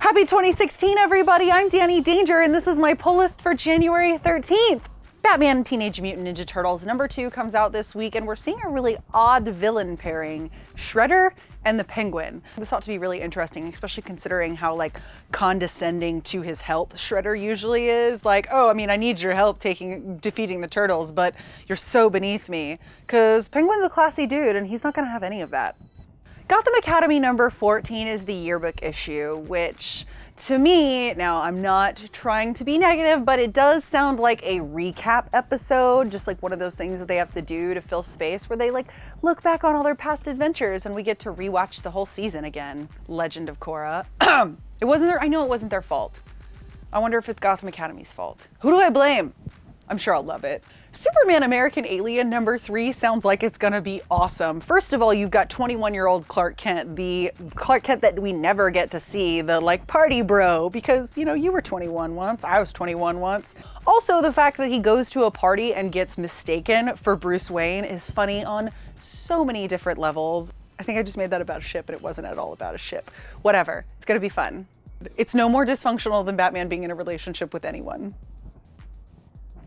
Happy 2016, everybody! I'm Danny Danger, and this is my pull list for January 13th. Batman Teenage Mutant Ninja Turtles #2 comes out this week, and we're seeing a really odd villain pairing, Shredder and the Penguin. This ought to be really interesting, especially considering how condescending to his help Shredder usually is. Oh, I mean, I need your help defeating the Turtles, but you're so beneath me. Cause Penguin's a classy dude, and he's not gonna have any of that. Gotham Academy #14 is the yearbook issue, which to me, now I'm not trying to be negative, but it does sound like a recap episode, just like one of those things that they have to do to fill space where they look back on all their past adventures and we get to rewatch the whole season again. Legend of Korra. I know it wasn't their fault. I wonder if it's Gotham Academy's fault. Who do I blame? I'm sure I'll love it. Superman American Alien #3 sounds like it's gonna be awesome. First of all, you've got 21-year-old Clark Kent, the Clark Kent that we never get to see, the party bro, because you were 21 once, I was 21 once. Also, the fact that he goes to a party and gets mistaken for Bruce Wayne is funny on so many different levels. I think I just made that about a ship, but it wasn't at all about a ship. Whatever, it's gonna be fun. It's no more dysfunctional than Batman being in a relationship with anyone.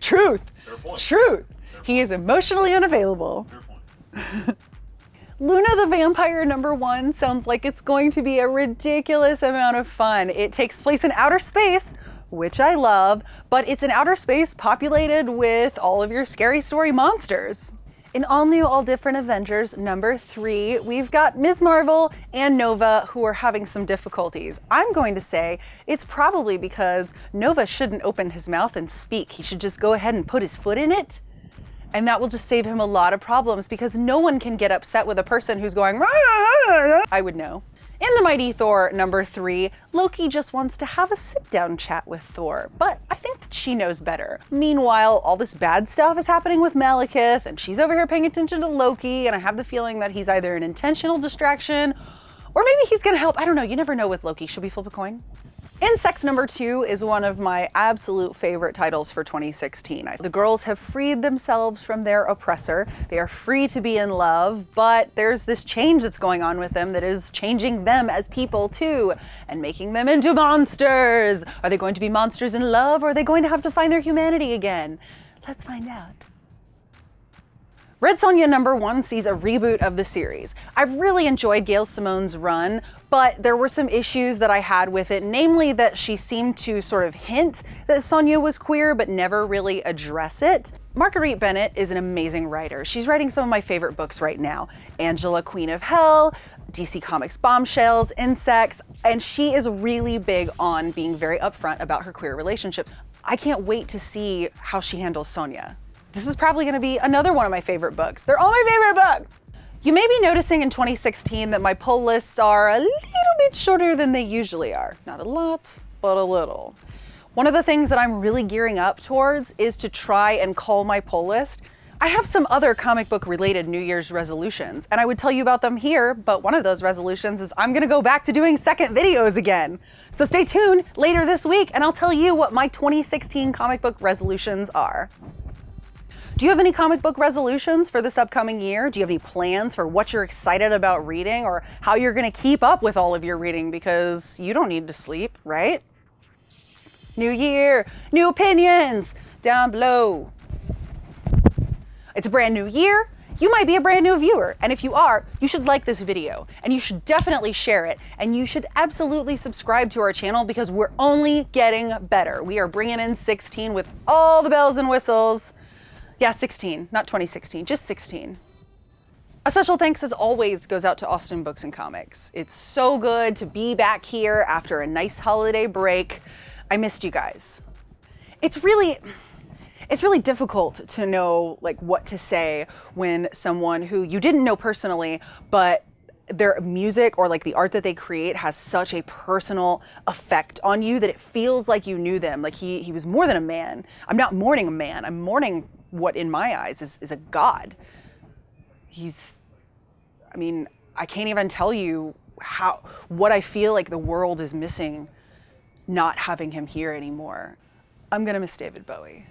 Truth! Truth! He is emotionally unavailable. Luna the Vampire #1 sounds like it's going to be a ridiculous amount of fun. It takes place in outer space, which I love, but it's an outer space populated with all of your scary story monsters. In All New, All Different Avengers #3, we've got Ms. Marvel and Nova who are having some difficulties. I'm going to say it's probably because Nova shouldn't open his mouth and speak. He should just go ahead and put his foot in it. And that will just save him a lot of problems because no one can get upset with a person who's going, I would know. In the Mighty Thor #3, Loki just wants to have a sit-down chat with Thor, but I think that she knows better. Meanwhile, all this bad stuff is happening with Malekith, and she's over here paying attention to Loki, and I have the feeling that he's either an intentional distraction, or maybe he's gonna help. I don't know, you never know with Loki. Should we flip a coin? In Sexts #2 is one of my absolute favorite titles for 2016. The girls have freed themselves from their oppressor. They are free to be in love, but there's this change that's going on with them that is changing them as people too, and making them into monsters. Are they going to be monsters in love, or are they going to have to find their humanity again? Let's find out. Red Sonja #1 sees a reboot of the series. I've really enjoyed Gail Simone's run, but there were some issues that I had with it, namely that she seemed to sort of hint that Sonja was queer but never really address it. Marguerite Bennett is an amazing writer. She's writing some of my favorite books right now. Angela, Queen of Hell, DC Comics Bombshells, Insects, and she is really big on being very upfront about her queer relationships. I can't wait to see how she handles Sonja. This is probably going to be another one of my favorite books. They're all my favorite books! You may be noticing in 2016 that my pull lists are a little bit shorter than they usually are. Not a lot, but a little. One of the things that I'm really gearing up towards is to try and cull my pull list. I have some other comic book related New Year's resolutions, and I would tell you about them here, but one of those resolutions is I'm gonna go back to doing second videos again. So stay tuned later this week and I'll tell you what my 2016 comic book resolutions are. Do you have any comic book resolutions for this upcoming year? Do you have any plans for what you're excited about reading or how you're gonna keep up with all of your reading, because you don't need to sleep, right? New year, new opinions, down below. It's a brand new year. You might be a brand new viewer, and if you are, you should like this video, and you should definitely share it, and you should absolutely subscribe to our channel because we're only getting better. We are bringing in 16 with all the bells and whistles. Yeah, 16, not 2016, just 16. A special thanks, as always, goes out to Austin Books and Comics. It's so good to be back here after a nice holiday break. I missed you guys. It's really difficult to know what to say when someone who you didn't know personally, but their music or the art that they create has such a personal effect on you that it feels like you knew them. He was more than a man. I'm not mourning a man, I'm mourning what in my eyes is a god. I can't even tell you what I feel like the world is missing not having him here anymore. I'm gonna miss David Bowie.